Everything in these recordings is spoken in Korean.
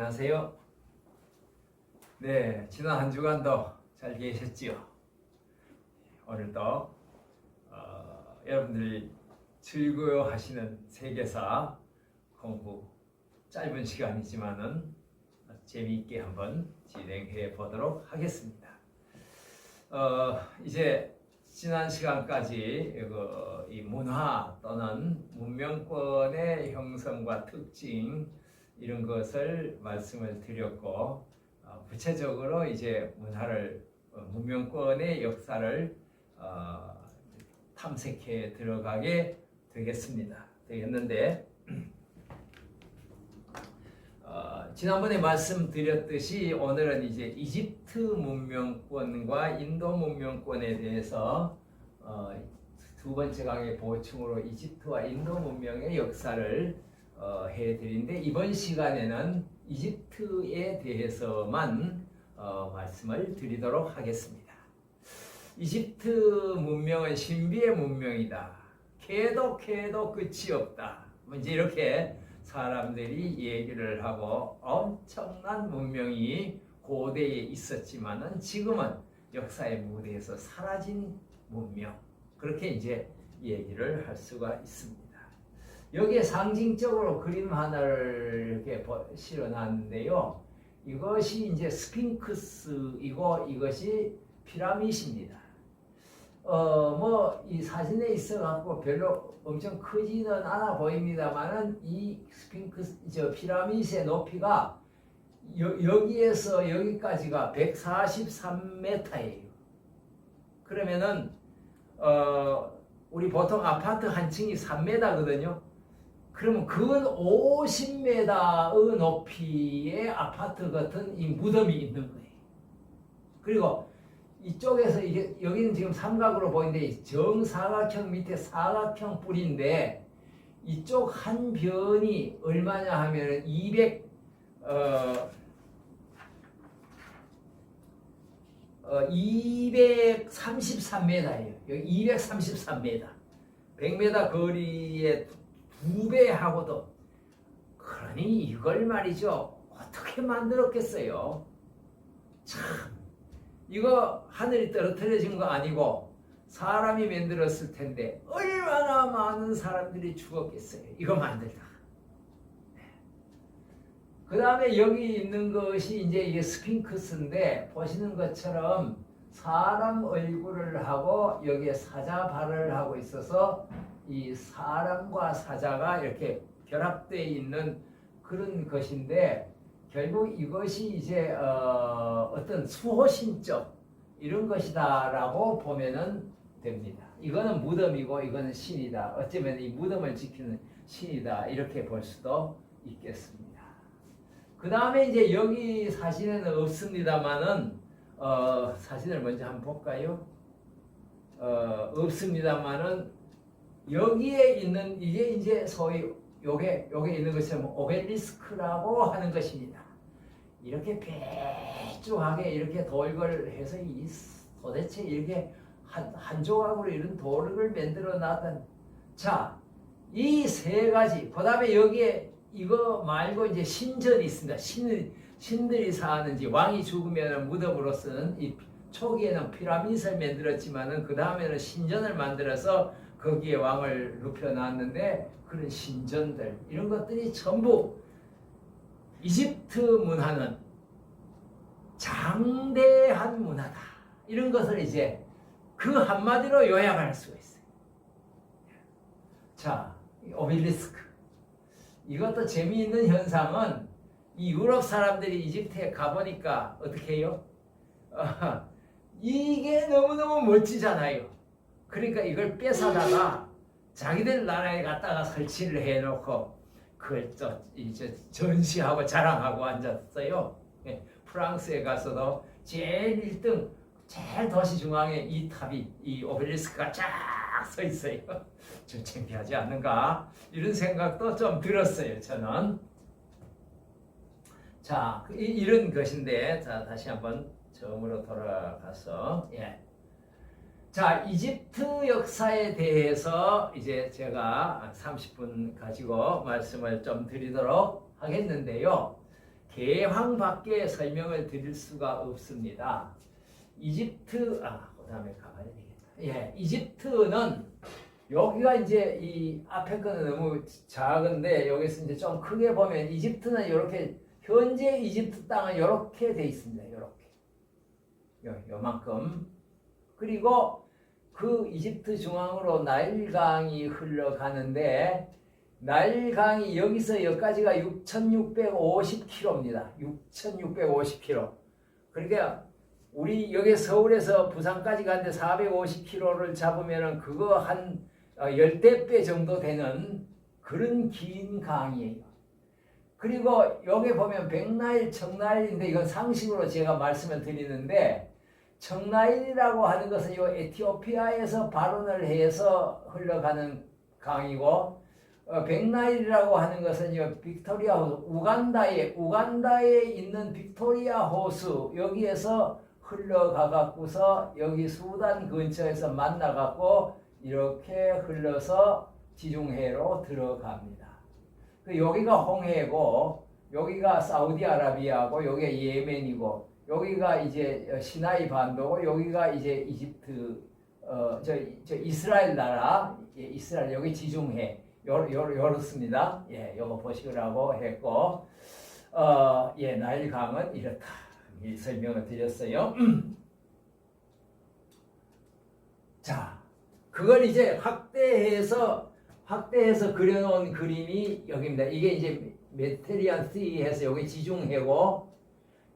안녕하세요. 네, 지난 한 주간도 잘 계셨지요? 오늘도 여러분들이 즐거워하시는 세계사 공부 짧은 시간이지만은 재미있게 한번 진행해 보도록 하겠습니다. 이제 지난 시간까지 이 문화 또는 문명권의 형성과 특징 이런 것을 말씀을 드렸고, 구체적으로 이제 문명권의 역사를 탐색해 들어가게 되겠는데, 지난번에 말씀드렸듯이 오늘은 이제 이집트 문명권과 인도 문명권에 대해서 두 번째 강의 보충으로 이집트와 인도 문명의 역사를 해드리는데, 이번 시간에는 이집트에 대해서만 말씀을 드리도록 하겠습니다. 이집트 문명은 신비의 문명이다. 캐도 끝이 없다. 이제 이렇게 사람들이 얘기를 하고, 엄청난 문명이 고대에 있었지만은 지금은 역사의 무대에서 사라진 문명, 그렇게 이제 얘기를 할 수가 있습니다. 여기에 상징적으로 그림 하나를 이렇게 실어놨는데요. 이것이 이제 스핑크스이고 이것이 피라밋입니다. 이 사진에 있어갖고 별로 엄청 크지는 않아 보입니다만은 이 피라밋의 높이가 여기에서 여기까지가 143m예요. 그러면은 우리 보통 아파트 한 층이 3m거든요. 그러면 근 50m의 높이의 아파트 같은 이 무덤이 있는 거예요. 그리고 이쪽에서 여기는 지금 삼각으로 보이는데 정사각형 밑에 사각형 뿔인데, 이쪽 한 변이 얼마냐 하면은 233m예요. 여기 233m. 100m 거리에 2배 하고도, 그러니 이걸 말이죠, 어떻게 만들었겠어요? 참, 이거 하늘이 떨어뜨려진 거 아니고 사람이 만들었을 텐데 얼마나 많은 사람들이 죽었겠어요, 이거 만들다. 그 다음에 여기 있는 것이 이제 이게 스핑크스인데, 보시는 것처럼 사람 얼굴을 하고 여기에 사자 발을 하고 있어서 이 사람과 사자가 이렇게 결합되어 있는 그런 것인데, 결국 이것이 이제 어떤 수호신적 이런 것이다라고 보면은 됩니다. 이거는 무덤이고 이거는 신이다. 어쩌면 이 무덤을 지키는 신이다, 이렇게 볼 수도 있겠습니다. 그 다음에 이제 여기 사진에는 없습니다만은 사진을 먼저 한번 볼까요? 없습니다만은 여기에 있는 이게 이제 소위 요게 있는 것처럼 오벨리스크라고 하는 것입니다. 이렇게 빼쭉하게 이렇게 돌걸 해서 도대체 이렇게 한 조각으로 이런 돌을 만들어 놨던, 자, 이 세 가지, 그 다음에 여기에 이거 말고 이제 신전이 있습니다. 신들이 사는지, 왕이 죽으면 무덤으로 쓰는, 이 초기에는 피라밋을 만들었지만은 그 다음에는 신전을 만들어서 거기에 왕을 눕혀놨는데, 그런 신전들 이런 것들이 전부 이집트 문화는 장대한 문화다, 이런 것을 이제 그 한마디로 요약할 수가 있어요. 자, 오벨리스크, 이것도 재미있는 현상은, 이 유럽 사람들이 이집트에 가보니까 어떻게 해요? 이게 너무너무 멋지잖아요. 그러니까 이걸 뺏어다가 자기들 나라에 갖다가 설치를 해놓고 그걸 또 이제 전시하고 자랑하고 앉았어요. 프랑스에 가서도 제일 1등, 제일 도시 중앙에 이 탑이, 이 오벨리스크가 쫙 서 있어요. 좀 창피하지 않는가, 이런 생각도 좀 들었어요, 저는. 자, 이런 것인데, 자, 다시 한번 처음으로 돌아가서, 자, 이집트 역사에 대해서 이제 제가 30분 가지고 말씀을 좀 드리도록 하겠는데요. 개황밖에 설명을 드릴 수가 없습니다. 이집트 그다음에 가봐야 되겠다. 예, 이집트는 여기가 이제 이 앞에 거는 너무 작은데 여기서 이제 좀 크게 보면 이집트는 이렇게 현재 이집트 땅은 이렇게 돼 있습니다. 이렇게 요만큼. 그리고 그 이집트 중앙으로 나일강이 흘러가는데 나일강이 여기서 여기까지가 6,650km입니다. 6,650km. 그러니까 우리 여기 서울에서 부산까지 가는데 450km를 잡으면은 그거 한 10대 정도 되는 그런 긴 강이에요. 그리고 여기 보면 백나일, 청나일인데 이건 상식으로 제가 말씀을 드리는데 청나일이라고 하는 것은 이 에티오피아에서 발원을 해서 흘러가는 강이고 백나일이라고 하는 것은 이 빅토리아 호수, 우간다에 있는 빅토리아 호수 여기에서 흘러가 갖고서 여기 수단 근처에서 만나 갖고 이렇게 흘러서 지중해로 들어갑니다. 여기가 홍해고 여기가 사우디아라비아고 여기가 예멘이고 여기가 이제 시나이 반도고 여기가 이제 이집트 저 이스라엘 나라 이스라엘 여기 지중해 요렇습니다. 예, 요거 보시라고 했고 예, 나일강은 이렇다. 이 설명을 드렸어요. 자, 그걸 이제 확대해서 그려놓은 그림이 여기입니다. 이게 이제 메디테리안 시에서 여기 지중해고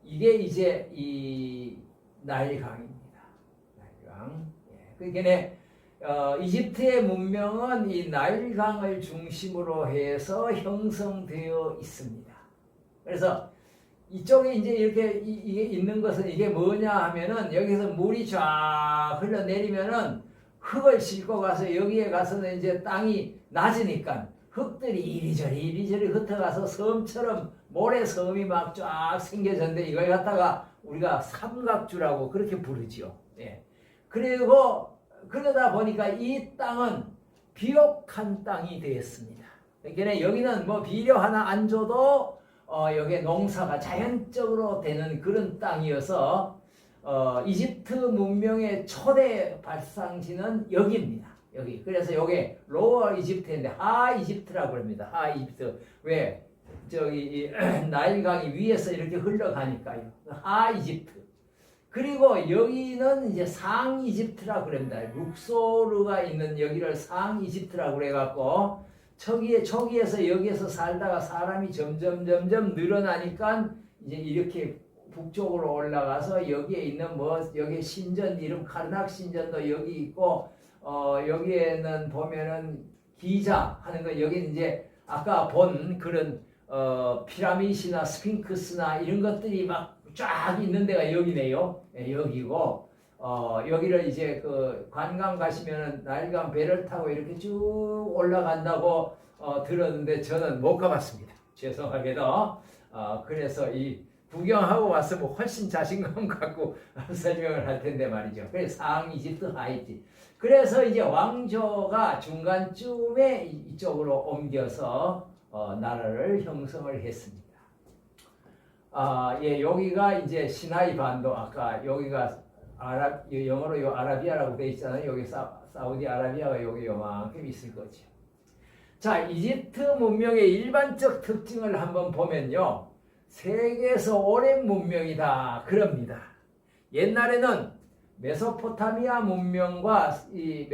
이게 이제 이 나일강입니다. 나일강. 예. 그러니까 이집트의 문명은 이 나일강을 중심으로 해서 형성되어 있습니다. 그래서 이쪽에 이제 이렇게 이게 있는 것은 이게 뭐냐 하면은 여기서 물이 쫙 흘러내리면은 흙을 싣고 가서 여기에 가서는 이제 땅이 낮으니까 흙들이 이리저리 흩어가서 섬처럼 모래섬이 막 쫙 생겨졌는데 이걸 갖다가 우리가 삼각주라고 그렇게 부르죠. 예. 그리고 그러다 보니까 이 땅은 비옥한 땅이 되었습니다. 그러니까 여기는 뭐 비료 하나 안 줘도 여기에 농사가 자연적으로 되는 그런 땅이어서 이집트 문명의 초대 발상지는 여기입니다. 여기. 그래서 여기 로어 이집트인데 하 이집트라고 합니다. 하 이집트. 왜? 저기 나일강이 위에서 이렇게 흘러가니까요. 하 이집트. 그리고 여기는 이제 상 이집트라고 그럽니다. 룩소르가 있는 여기를 상 이집트라고 그래갖고 초기에서 여기에서 살다가 사람이 점점 늘어나니까 이제 이렇게 북쪽으로 올라가서 여기에 있는 여기 신전 이름 카르낙 신전도 여기 있고 여기에는 보면은 기자 하는 거 여기 이제 아까 본 그런 피라미드나 스핑크스나 이런 것들이 막 쫙 있는 데가 여기네요. 네, 여기고 여기를 이제 그 관광 가시면은 나일강 배를 타고 이렇게 쭉 올라간다고 들었는데 저는 못 가봤습니다. 죄송하게도 그래서 이 구경하고 왔으면 훨씬 자신감 갖고 설명을 할 텐데 말이죠. 그래서 상 이집트 하이티. 그래서 이제 왕조가 중간쯤에 이쪽으로 옮겨서 나라를 형성을 했습니다. 예, 여기가 이제 시나이 반도 아까 여기가 영어로 요 아라비아라고 돼 있잖아요. 여기 사우디 아라비아가 여기 요만큼 있을 거죠. 자, 이집트 문명의 일반적 특징을 한번 보면요. 세계에서 오랜 문명이다 그럽니다. 옛날에는 메소포타미아 문명과 이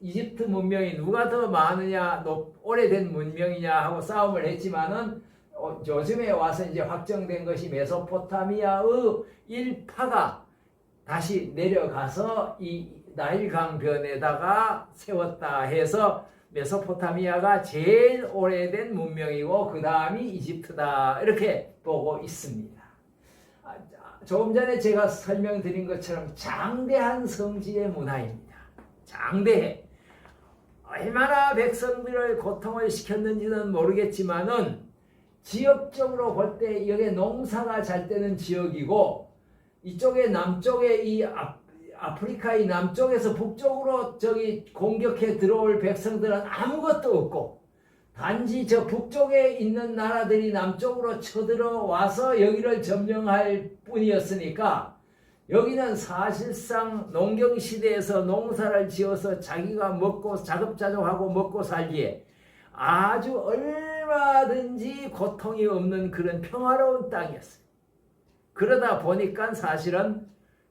이집트 문명이 누가 더 많으냐, 오래된 문명이냐 하고 싸움을 했지만은 요즘에 와서 이제 확정된 것이 메소포타미아의 일파가 다시 내려가서 이 나일강 변에다가 세웠다 해서 메소포타미아가 제일 오래된 문명이고 그 다음이 이집트다 이렇게 보고 있습니다. 조금 전에 제가 설명드린 것처럼 장대한 성지의 문화입니다. 장대해. 얼마나 백성들을 고통을 시켰는지는 모르겠지만은 지역적으로 볼 때 여기 농사가 잘 되는 지역이고 이쪽에 남쪽에 이 아프리카의 남쪽에서 북쪽으로 저기 공격해 들어올 백성들은 아무것도 없고 단지 저 북쪽에 있는 나라들이 남쪽으로 쳐들어와서 여기를 점령할 뿐이었으니까 여기는 사실상 농경시대에서 농사를 지어서 자기가 먹고 자급자족하고 먹고 살기에 아주 얼마든지 고통이 없는 그런 평화로운 땅이었어요. 그러다 보니까 사실은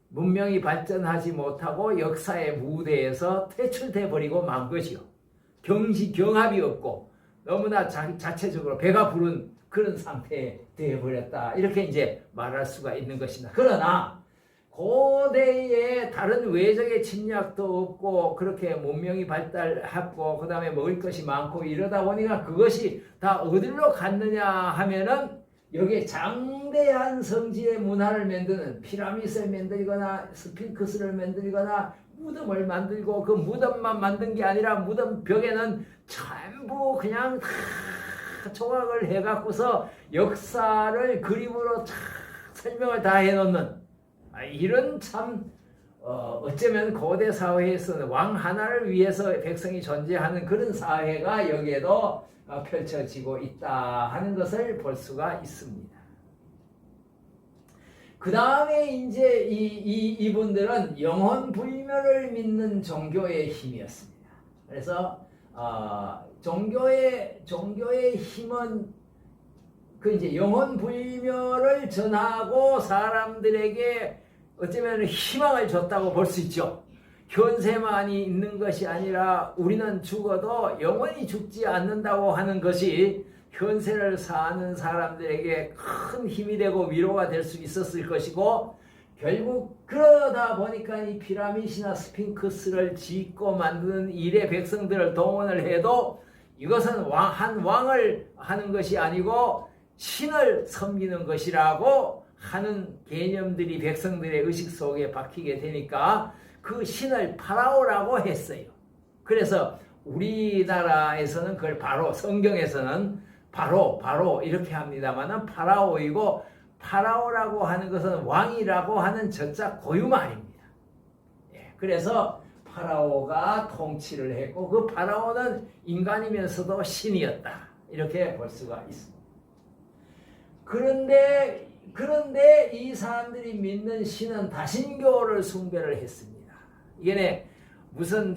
문명이 발전하지 못하고 역사의 무대에서 퇴출돼 버리고 만 것이요. 경합이 없고 너무나 자체적으로 배가 부른 그런 상태에 되어버렸다. 이렇게 이제 말할 수가 있는 것입니다. 그러나 고대에 다른 외적의 침략도 없고 그렇게 문명이 발달했고 그 다음에 먹을 것이 많고 이러다 보니까 그것이 다 어디로 갔느냐 하면은 여기에 장대한 성지의 문화를 만드는 피라미드를 만들거나 스핑크스를 만들거나 무덤을 만들고 그 무덤만 만든 게 아니라 무덤 벽에는 전부 그냥 다 조각을 해갖고서 역사를 그림으로 쫙 설명을 다 해놓는 이런 참 어쩌면 고대 사회에서는 왕 하나를 위해서 백성이 존재하는 그런 사회가 여기에도 펼쳐지고 있다 하는 것을 볼 수가 있습니다. 그 다음에 이제 이분들은 영혼 불멸을 믿는 종교의 힘이었습니다. 그래서 종교의 힘은 그 이제 영혼 불멸을 전하고 사람들에게 어쩌면 희망을 줬다고 볼 수 있죠. 현세만이 있는 것이 아니라 우리는 죽어도 영원히 죽지 않는다고 하는 것이 현세를 사는 사람들에게 큰 힘이 되고 위로가 될 수 있었을 것이고 결국 그러다 보니까 이 피라미드나 스핑크스를 짓고 만드는 일에 백성들을 동원을 해도 이것은 한 왕을 하는 것이 아니고 신을 섬기는 것이라고 하는 개념들이 백성들의 의식 속에 박히게 되니까 그 신을 파라오라고 했어요. 그래서 우리나라에서는 그걸 바로 성경에서는 바로 이렇게 합니다만은 파라오이고 파라오라고 하는 것은 왕이라고 하는 저자 고유말입니다. 그래서 파라오가 통치를 했고 그 파라오는 인간이면서도 신이었다. 이렇게 볼 수가 있습니다. 그런데 이 사람들이 믿는 신은 다신교를 숭배를 했습니다. 이게 무슨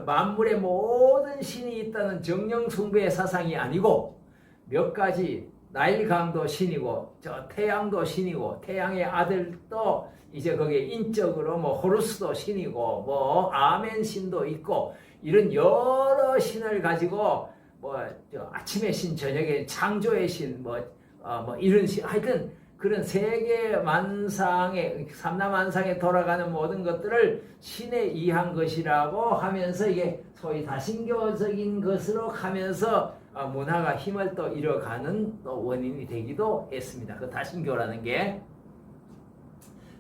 만물의 모든 신이 있다는 정령 숭배의 사상이 아니고 몇 가지 나일강도 신이고 저 태양도 신이고 태양의 아들도 이제 거기에 인적으로 호루스도 신이고 아멘 신도 있고 이런 여러 신을 가지고 아침의 신 저녁의 창조의 신 이런 신 하여튼 그런 세계 만상에 삼라만상에 돌아가는 모든 것들을 신에 의한 것이라고 하면서 이게 소위 다신교적인 것으로 가면서 문화가 힘을 또 잃어가는 또 원인이 되기도 했습니다. 그 다신교라는 게.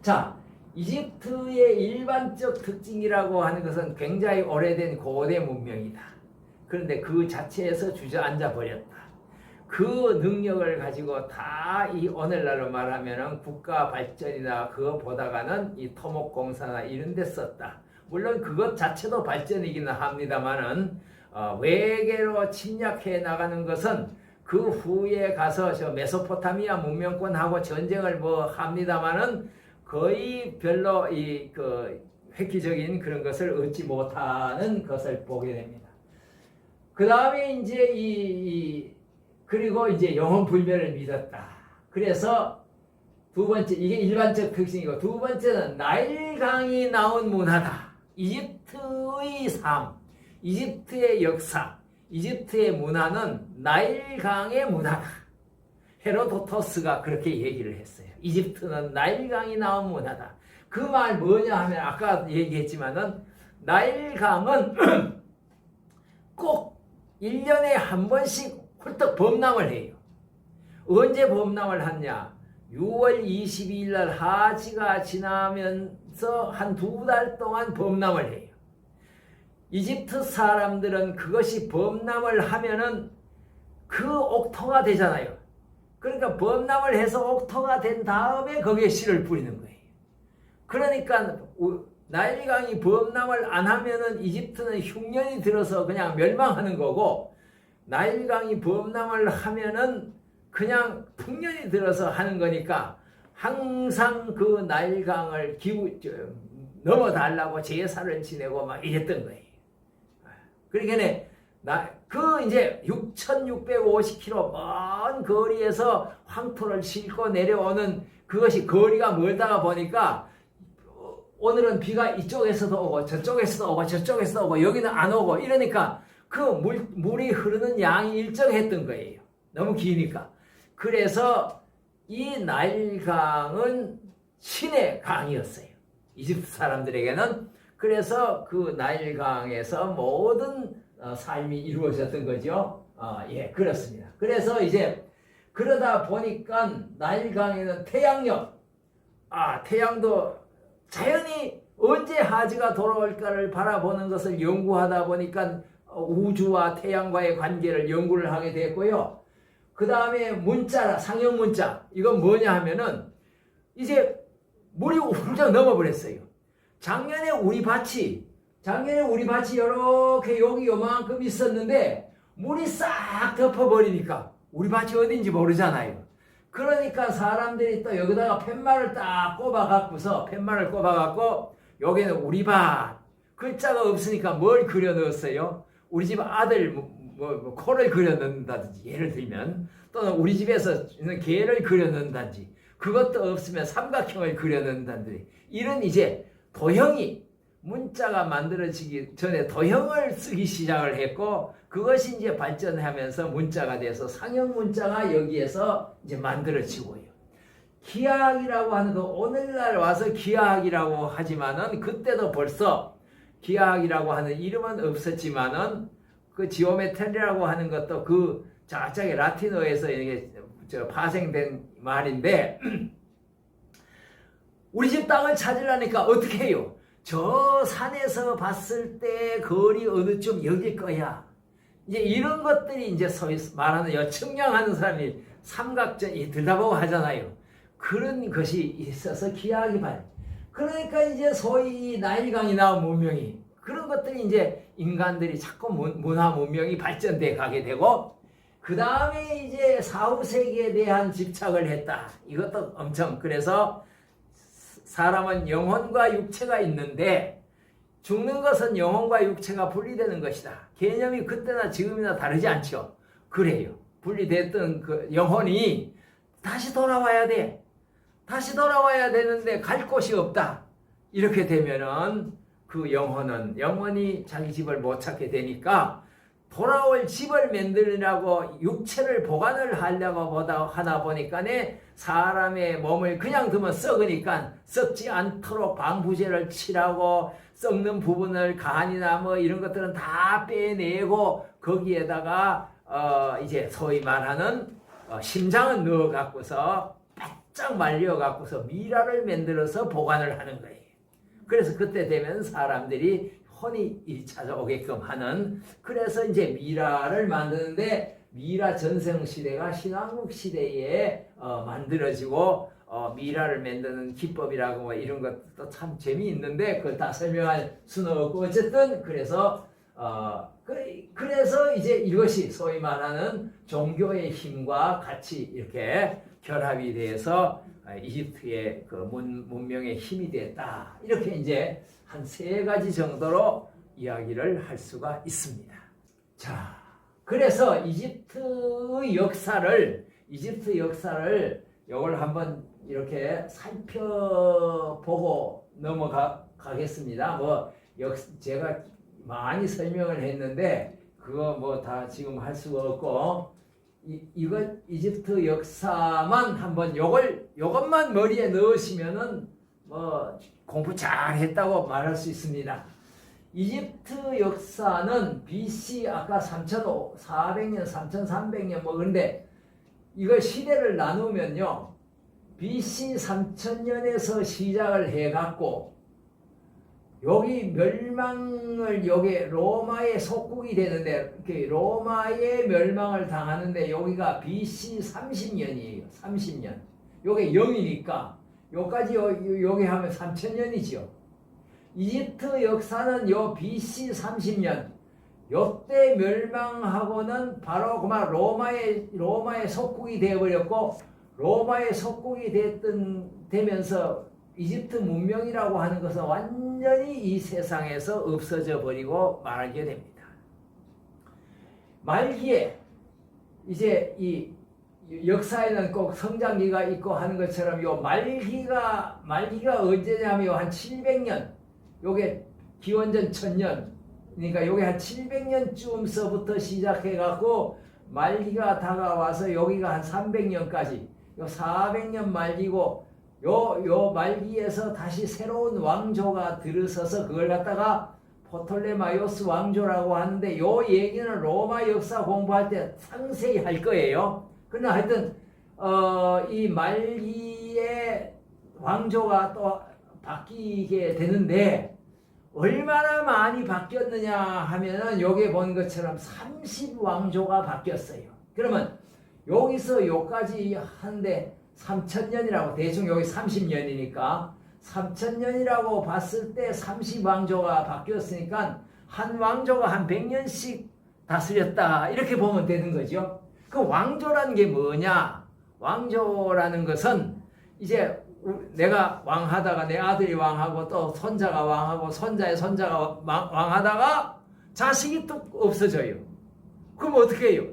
자, 이집트의 일반적 특징이라고 하는 것은 굉장히 오래된 고대 문명이다. 그런데 그 자체에서 주저앉아 버렸다. 그 능력을 가지고 다 이 오늘날로 말하면 국가 발전이나 그거 보다가는 이 토목공사나 이런 데 썼다. 물론 그것 자체도 발전이기는 합니다만은 외계로 침략해 나가는 것은 그 후에 가서 저 메소포타미아 문명권하고 전쟁을 합니다만은 거의 별로 획기적인 그런 것을 얻지 못하는 것을 보게 됩니다. 그 다음에 이제 그리고 이제 영혼 불멸을 믿었다. 그래서 두 번째, 이게 일반적 특징이고, 두 번째는 나일강이 나온 문화다. 이집트의 삶, 이집트의 역사, 이집트의 문화는 나일강의 문화다. 헤로도토스가 그렇게 얘기를 했어요. 이집트는 나일강이 나온 문화다. 그 말 뭐냐 하면 아까 얘기했지만은 나일강은 꼭 1년에 한 번씩 훌떡 범람을 해요. 언제 범람을 하냐? 6월 22일 날 하지가 지나면서 한 2달 동안 범람을 해요. 이집트 사람들은 그것이 범람을 하면은 그 옥토가 되잖아요. 그러니까 범람을 해서 옥토가 된 다음에 거기에 씨를 뿌리는 거예요. 그러니까 나일강이 범람을 안 하면은 이집트는 흉년이 들어서 그냥 멸망하는 거고, 나일강이 범람을 하면은 그냥 풍년이 들어서 하는 거니까 항상 그 나일강을 넘어달라고 제사를 지내고 막 이랬던 거예요. 그러니까 그 이제 6,650km 먼 거리에서 황토를 싣고 내려오는 그것이 거리가 멀다가 보니까 오늘은 비가 이쪽에서도 오고 저쪽에서도 오고 저쪽에서도 오고 여기는 안 오고 이러니까 그 물이 흐르는 양이 일정했던 거예요. 너무 기니까. 그래서 이 나일강은 신의 강이었어요. 이집트 사람들에게는. 그래서 그 나일강에서 모든 삶이 이루어졌던 거죠. 예, 그렇습니다. 그래서 이제 그러다 보니까 나일강에는 태양도 자연히 언제 하지가 돌아올까를 바라보는 것을 연구하다 보니까 우주와 태양과의 관계를 연구를 하게 됐고요. 그 다음에 상형 문자. 이건 뭐냐 하면은 이제 물이 훌쩍 넘어버렸어요. 작년에 우리 밭이 이렇게 여기 요만큼 있었는데 물이 싹 덮어버리니까 우리 밭이 어딘지 모르잖아요. 그러니까 사람들이 또 여기다가 팻말을 딱 팻말을 꼽아갖고 여기는 우리 밭. 글자가 없으니까 뭘 그려 넣었어요? 우리 집 아들 코를 그려 넣는다든지 예를 들면, 또는 우리 집에서 있는 개를 그려 넣는다든지, 그것도 없으면 삼각형을 그려 넣는다든지, 이런 이제 도형이 문자가 만들어지기 전에 도형을 쓰기 시작을 했고, 그것이 이제 발전하면서 문자가 돼서 상형 문자가 여기에서 이제 만들어지고요. 기하학이라고 하는 거, 오늘날 와서 기하학이라고 하지만은 그때도 벌써 기하학이라고 하는 이름은 없었지만은 그 지오메트리라고 하는 것도 그 저쪽에 라틴어에서 이게 파생된 말인데, 우리 집 땅을 찾으려니까 어떻게 해요? 저 산에서 봤을 때 거리 어느 쯤 여길 거야. 이제 이런 것들이 이제 소위 말하는 측량하는 사람이 삼각전 들다보고 하잖아요. 그런 것이 있어서 기하학이 그러니까 이제 소위 나일강이 나온 문명이, 그런 것들이 이제 인간들이 자꾸 문화 문명이 발전돼 가게 되고, 그 다음에 이제 사후세계에 대한 집착을 했다. 이것도 엄청, 그래서 사람은 영혼과 육체가 있는데 죽는 것은 영혼과 육체가 분리되는 것이다. 개념이 그때나 지금이나 다르지 않죠. 그래요. 분리됐던 그 영혼이 다시 돌아와야 돼. 다시 돌아와야 되는데 갈 곳이 없다. 이렇게 되면은 그 영혼이 자기 집을 못 찾게 되니까 돌아올 집을 만들려고 육체를 보관을 하려고 하다 보니까네 사람의 몸을 그냥 두면 썩으니까 썩지 않도록 방부제를 칠하고 썩는 부분을 간이나 뭐 이런 것들은 다 빼내고 거기에다가 이제 소위 말하는 심장은 넣어 갖고서 바짝 말려 갖고서 미라를 만들어서 보관을 하는 거예요. 그래서 그때 되면 사람들이 혼이 찾아오게끔 하는, 그래서 이제 미라를 만드는데, 미라 전생시대가 신왕국 시대에 만들어지고 미라를 만드는 기법이라고 뭐 이런 것도 참 재미있는데 그걸 다 설명할 수는 없고, 어쨌든 그래서 이제 이것이 소위 말하는 종교의 힘과 같이 이렇게 결합이 돼서 이집트의 그 문명의 힘이 됐다. 이렇게 이제 한 3가지 정도로 이야기를 할 수가 있습니다. 자, 그래서 이집트의 역사를 이걸 한번 이렇게 살펴보고 넘어가겠습니다. 제가 많이 설명을 했는데 그거 뭐 다 지금 할 수가 없고, 이집트 역사만 한번 요것만 머리에 넣으시면은 뭐 공부 잘 했다고 말할 수 있습니다. 이집트 역사는 BC 아까 3400년, 3300년 뭐 그런데 이걸 시대를 나누면요. BC 3000년에서 시작을 해갖고 여기 멸망을, 여기 로마의 속국이 되는데 로마의 멸망을 당하는데 여기가 BC 30년이에요. 30년. 요게 0이니까 요까지 여기 하면 3000년이죠. 이집트 역사는 요 BC 30년, 요때 멸망하고는 바로 그만 로마의 속국이 되어버렸고, 로마의 속국이 되면서 이집트 문명이라고 하는 것은 완전히 이 세상에서 없어져 버리고 말게 됩니다. 말기에 이제 이 역사에는 꼭 성장기가 있고 하는 것처럼 요 말기가 언제냐면 한 700년, 요게 기원전 1000년, 그러니까 요게 한 700년쯤서부터 시작해 갖고 말기가 다가와서 여기가 한 300년까지, 요 400년 말기고, 요 말기에서 다시 새로운 왕조가 들어서서 그걸 갖다가 포톨레마이오스 왕조라고 하는데, 요 얘기는 로마 역사 공부할 때 상세히 할 거예요. 그러나 하여튼 이 말기의 왕조가 또 바뀌게 되는데, 얼마나 많이 바뀌었느냐 하면은 여기 본 것처럼 30왕조가 바뀌었어요. 그러면 여기서 요까지 한데 3000년이라고, 대충 여기 30년이니까 3000년이라고 봤을 때 30왕조가 바뀌었으니까 한 왕조가 한 100년씩 다스렸다, 이렇게 보면 되는 거죠. 그 왕조라는 게 뭐냐? 왕조라는 것은 이제 내가 왕하다가 내 아들이 왕하고 또 손자가 왕하고 손자의 손자가 왕하다가 자식이 뚝 없어져요. 그럼 어떻게 해요?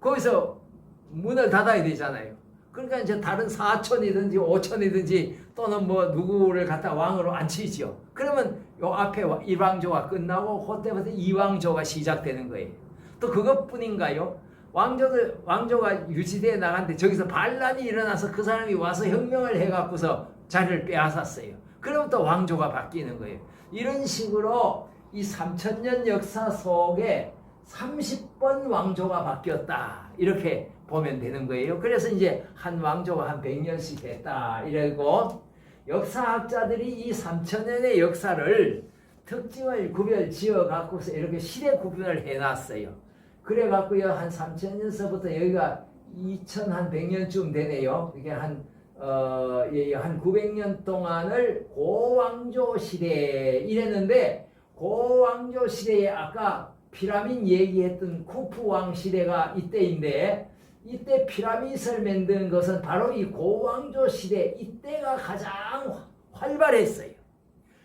거기서 문을 닫아야 되잖아요. 그러니까 이제 다른 사촌이든지 오촌이든지 또는 뭐 누구를 갖다 왕으로 앉히죠. 그러면 요 앞에 1왕조가 끝나고 그때부터 2왕조가 시작되는 거예요. 또 그것뿐인가요? 왕조가 유지되어 나갔는데 저기서 반란이 일어나서 그 사람이 와서 혁명을 해갖고서 자리를 빼앗았어요. 그러면 또 왕조가 바뀌는 거예요. 이런 식으로 이 3000년 역사 속에 30번 왕조가 바뀌었다, 이렇게 보면 되는 거예요. 그래서 이제 한 왕조가 한 100년씩 됐다, 이러고 역사학자들이 이 3000년의 역사를 특징을 구별 지어 갖고서 이렇게 시대 구분을 해놨어요. 그래 갖고요, 한 3000년서부터 여기가 2100년쯤 되네요. 이게 한 900년 동안을 고왕조 시대 이랬는데, 고왕조 시대에 아까 피라민 얘기했던 쿠프 왕 시대가 이때인데, 이때 피라밋을 만든 것은 바로 이 고왕조 시대, 이때가 가장 활발했어요.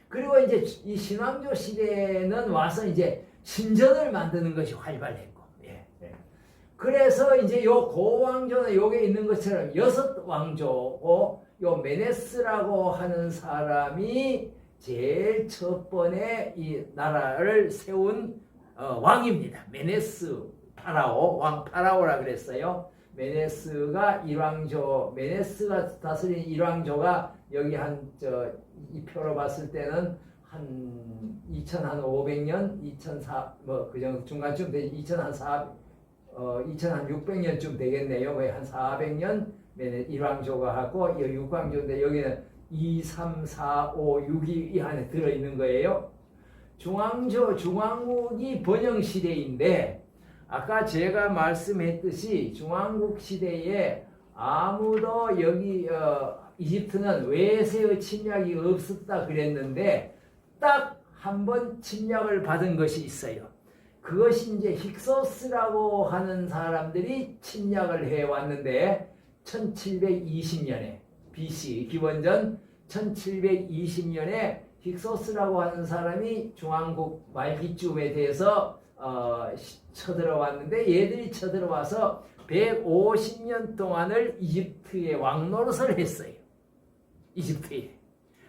그리고 이제 이 신왕조 시대는 와서 이제 신전을 만드는 것이 활발했고, 그래서 이제 요 고왕조는 요게 있는 것처럼 6왕조고, 요 메네스라고 하는 사람이 제일 첫 번에 이 나라를 세운 왕입니다. 메네스 파라오, 왕 파라오라 그랬어요. 메네스가 1왕조, 메네스가 다스린 1왕조가 여기 이 표로 봤을 때는 한 2500년, 2004, 그 정도 중간쯤 되지, 2600년쯤 되겠네요. 거의 한 400년 1왕조가 하고, 6왕조인데 여기는 2, 3, 4, 5, 6이 이 안에 들어있는 거예요. 중왕국이 번영시대인데, 아까 제가 말씀했듯이 중왕국 시대에 아무도 여기 이집트는 외세의 침략이 없었다 그랬는데, 딱 한 번 침략을 받은 것이 있어요. 그것이 이제 힉소스라고 하는 사람들이 침략을 해왔는데, 1720년에 BC, 기원전 1720년에 힉소스라고 하는 사람이 중왕국 말기쯤에 대해서 쳐들어왔는데, 얘들이 쳐들어와서 150년 동안을 이집트의 왕노릇을 했어요. 이집트에.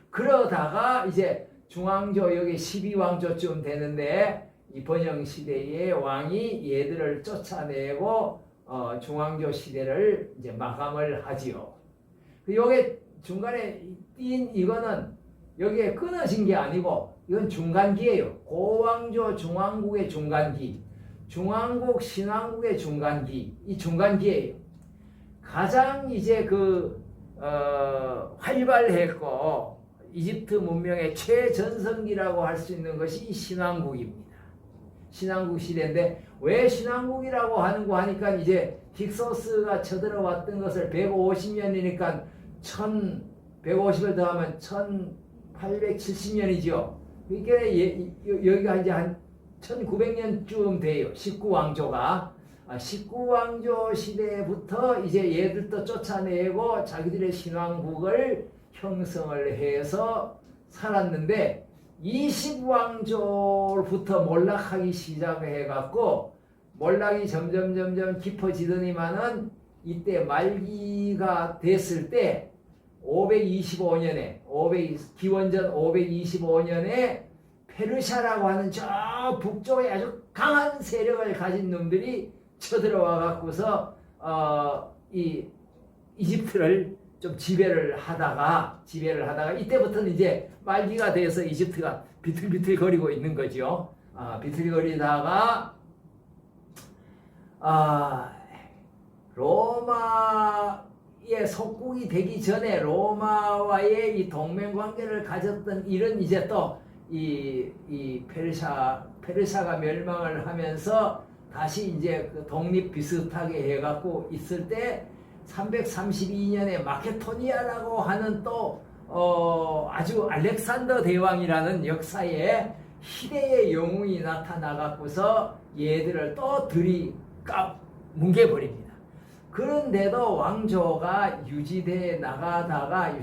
그러다가 이제 중왕조, 여기 12왕조쯤 되는데, 이 번영 시대의 왕이 얘들을 쫓아내고 중왕조 시대를 이제 마감을 하지요. 요게 중간에 띈 이거는 여기에 끊어진 게 아니고, 이건 중간기예요. 고왕조 중왕국의 중간기, 중왕국 신왕국의 중간기, 이 중간기예요. 가장 이제 활발했고 이집트 문명의 최전성기라고 할 수 있는 것이 신왕국입니다. 신왕국 시대인데, 왜 신왕국이라고 하는고 하니까, 이제 힉소스가 쳐들어왔던 것을 150년이니까 150을 더하면 1870년이죠. 그러니까 여기가 이제 한 1900년쯤 돼요. 19왕조가. 19왕조 시대부터 이제 얘들도 쫓아내고 자기들의 신왕국을 형성을 해서 살았는데 20왕조부터 몰락하기 시작을 해갖고 몰락이 점점 깊어지더니만은 이때 말기가 됐을 때 525년에 기원전 525년에 페르시아라고 하는 저 북쪽에 아주 강한 세력을 가진 놈들이 쳐들어와 갖고서 이 이집트를 좀 지배를 하다가 이때부터는 이제 말기가 돼서 이집트가 비틀비틀거리고 있는 거죠. 비틀거리다가 로마의 속국이 되기 전에 로마와의 이 동맹 관계를 가졌던 일은 이제 또 이 페르시아가 멸망을 하면서 다시 이제 그 독립 비슷하게 해갖고 있을 때 332년에 마케도니아라고 하는 또 아주 알렉산더 대왕이라는 역사에 희대의 영웅이 나타나갖고서 얘들을 또 뭉개버립니다. 그런데도 왕조가 유지돼 나가다가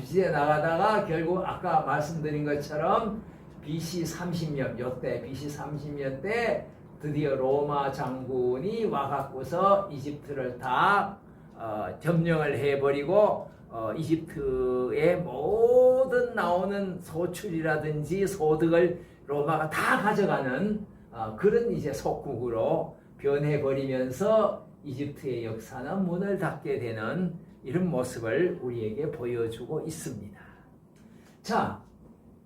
결국 아까 말씀드린 것처럼 BC 30년 요때 BC 30년 때 드디어 로마 장군이 와갖고서 이집트를 다 점령을 해버리고 이집트의 모든 나오는 소출이라든지 소득을 로마가 다 가져가는 그런 이제 속국으로 변해버리면서 이집트의 역사는 문을 닫게 되는 이런 모습을 우리에게 보여주고 있습니다. 자,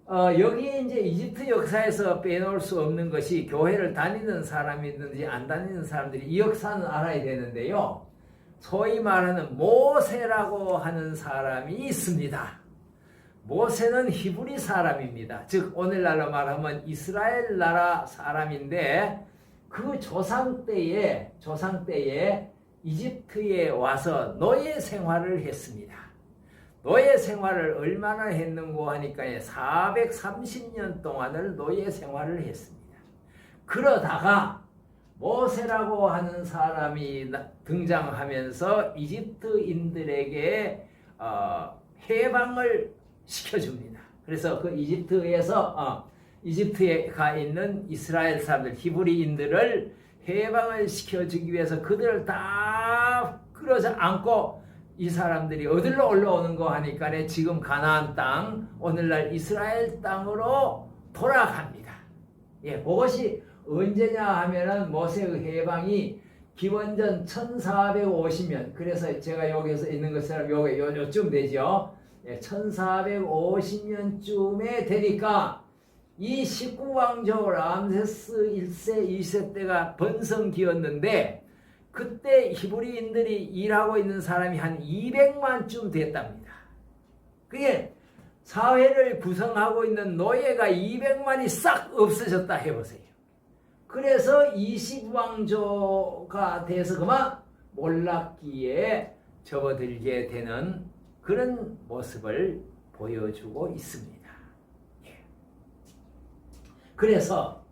여기에 이제 이집트 역사에서 빼놓을 수 없는 것이 교회를 다니는 사람이든지 안 다니는 사람들이 이 역사는 알아야 되는데요. 소위 말하는 모세라고 하는 사람이 있습니다. 모세는 히브리 사람입니다. 즉 오늘날로 말하면 이스라엘 나라 사람인데 그 조상 때에 이집트에 와서 노예 생활을 했습니다. 노예 생활을 얼마나 했는고 하니까 430년 동안을 노예 생활을 했습니다. 그러다가 모세라고 하는 사람이 등장하면서 이집트인들에게 해방을 시켜줍니다. 그래서 그 이집트에 가 있는 이스라엘 사람들, 히브리인들을 해방을 시켜주기 위해서 그들을 다 끌어서 안고 이 사람들이 어디로 올라오는 거 하니까 지금 가나안 땅, 오늘날 이스라엘 땅으로 돌아갑니다. 그것이 언제냐 하면은 모세의 해방이 기원전 1450년, 그래서 제가 여기서 있는 것처럼 요쯤 되죠. 1450년쯤에 되니까 이 19왕조 람세스 1세, 2세 때가 번성기였는데 그때 히브리인들이 일하고 있는 사람이 한 200만쯤 됐답니다. 그게 사회를 구성하고 있는 노예가 200만이 싹 없어졌다 해보세요. 그래서 20왕조가 돼서 그만 몰락기에 접어들게 되는 그런 모습을 보여주고 있습니다. 그래서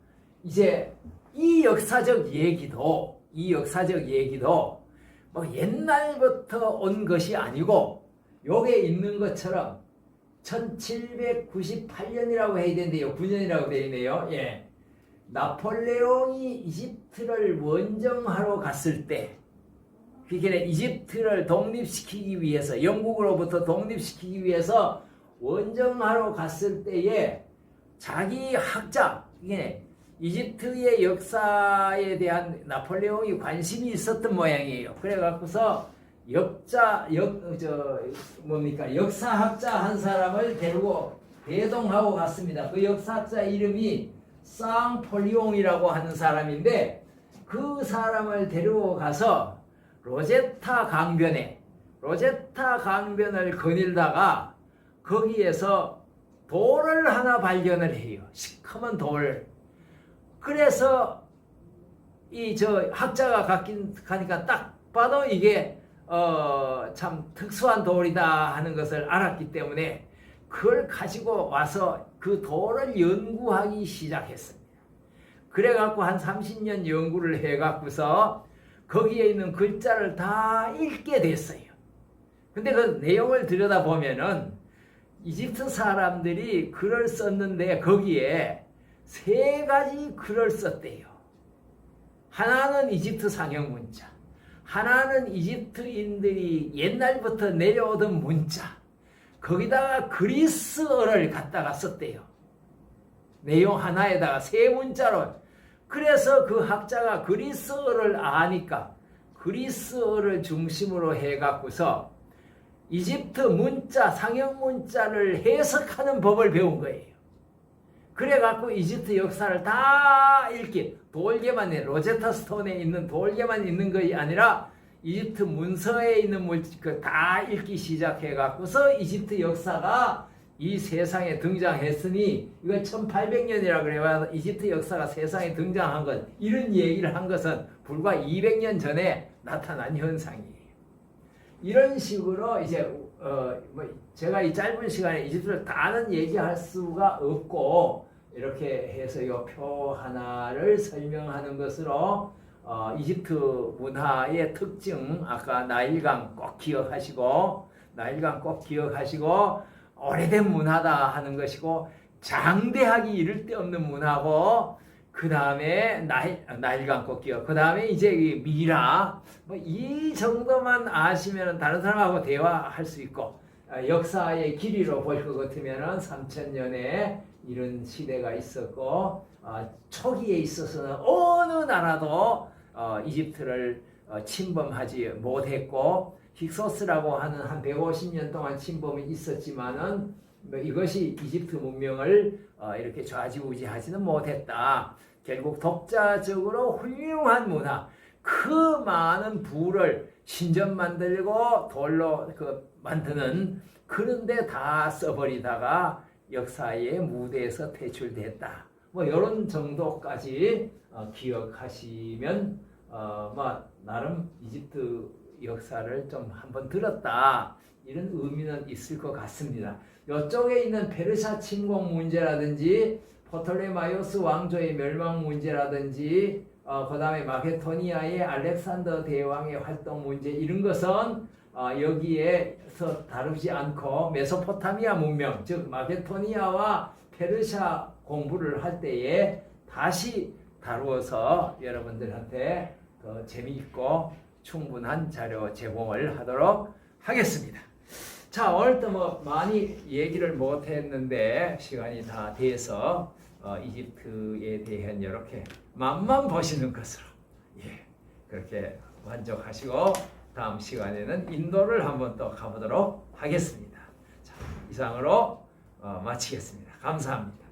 이제 이 역사적 얘기도 뭐 옛날부터 온 것이 아니고 요게 있는 것처럼 1798년이라고 해야 되는데요. 9년이라고 되어 있네요. 나폴레옹이 이집트를 원정하러 갔을 때, 그게 이집트를 독립시키기 위해서, 영국으로부터 독립시키기 위해서 원정하러 갔을 때에 자기 학자, 이집트의 역사에 대한 나폴레옹이 관심이 있었던 모양이에요. 그래갖고서 역사학자 한 사람을 데리고 대동하고 갔습니다. 그 역사학자 이름이 쌍폴리옹이라고 하는 사람인데 그 사람을 데리고 가서 로제타 강변을 거닐다가 거기에서 돌을 하나 발견을 해요. 시커먼 돌. 그래서 학자가 가니까 딱 봐도 이게 참 특수한 돌이다 하는 것을 알았기 때문에 그걸 가지고 와서 그 돌을 연구하기 시작했습니다. 그래갖고 한 30년 연구를 해갖고서 거기에 있는 글자를 다 읽게 됐어요. 근데 그 내용을 들여다보면은 이집트 사람들이 글을 썼는데 거기에 3가지 글을 썼대요. 하나는 이집트 상형 문자, 하나는 이집트인들이 옛날부터 내려오던 문자, 거기다가 그리스어를 갖다가 썼대요. 내용 하나에다가 3문자로. 그래서 그 학자가 그리스어를 아니까 그리스어를 중심으로 해갖고서 이집트 문자, 상형 문자를 해석하는 법을 배운 거예요. 그래갖고 이집트 역사를 다 읽기, 돌개만, 로제타 스톤에 있는 돌개만 있는 것이 아니라 이집트 문서에 있는 다 읽기 시작해갖고서 이집트 역사가 이 세상에 등장했으니 이거 1800년이라 그래야 이집트 역사가 세상에 등장한 것, 이런 얘기를 한 것은 불과 200년 전에 나타난 현상이에요. 이런 식으로 이제 제가 이 짧은 시간에 이집트를 다는 얘기할 수가 없고 이렇게 해서 이 표 하나를 설명하는 것으로 이집트 문화의 특징, 아까 나일강 꼭 기억하시고 오래된 문화다 하는 것이고 장대하기 이를 데 없는 문화고, 그 다음에 나일강 꼭 기억, 그 다음에 이제 미라, 이 정도만 아시면 다른 사람하고 대화할 수 있고, 역사의 길이로 볼 것 같으면 3000년에 이런 시대가 있었고, 초기에 있어서는 어느 나라도 이집트를 침범하지 못했고, 힉소스라고 하는 한 150년 동안 침범이 있었지만은 이것이 이집트 문명을 이렇게 좌지우지하지는 못했다. 결국 독자적으로 훌륭한 문화, 그 많은 부를 신전 만들고 돌로 만드는 그런데 다 써버리다가 역사의 무대에서 퇴출됐다. 이런 정도까지 기억하시면 나름 이집트 역사를 좀 한번 들었다, 이런 의미는 있을 것 같습니다. 이쪽에 있는 페르시아 침공 문제라든지 포톨레마이오스 왕조의 멸망 문제라든지 그 다음에 마케도니아의 알렉산더 대왕의 활동 문제, 이런 것은 여기에서 다루지 않고 메소포타미아 문명, 즉 마케도니아와 페르시아 공부를 할 때에 다시 다루어서 여러분들한테 더 재미있고 충분한 자료 제공을 하도록 하겠습니다. 자, 오늘도 많이 얘기를 못했는데 시간이 다 돼서 이집트에 대한 이렇게 맛만 보시는 것으로 그렇게 만족하시고 다음 시간에는 인도를 한번 또 가보도록 하겠습니다. 자, 이상으로 마치겠습니다. 감사합니다.